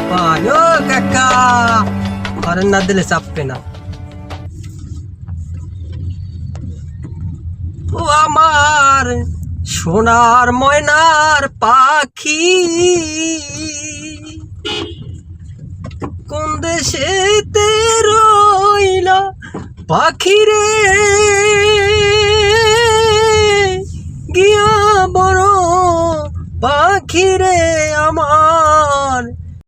পায় ও কাকা, হরেন না দিলে চাপবে না। ও আমার সোনার ময়নার পাখি, কোন দেশেতে রইলা পাখি রে, গিয়া বড় পাখি রে আমার।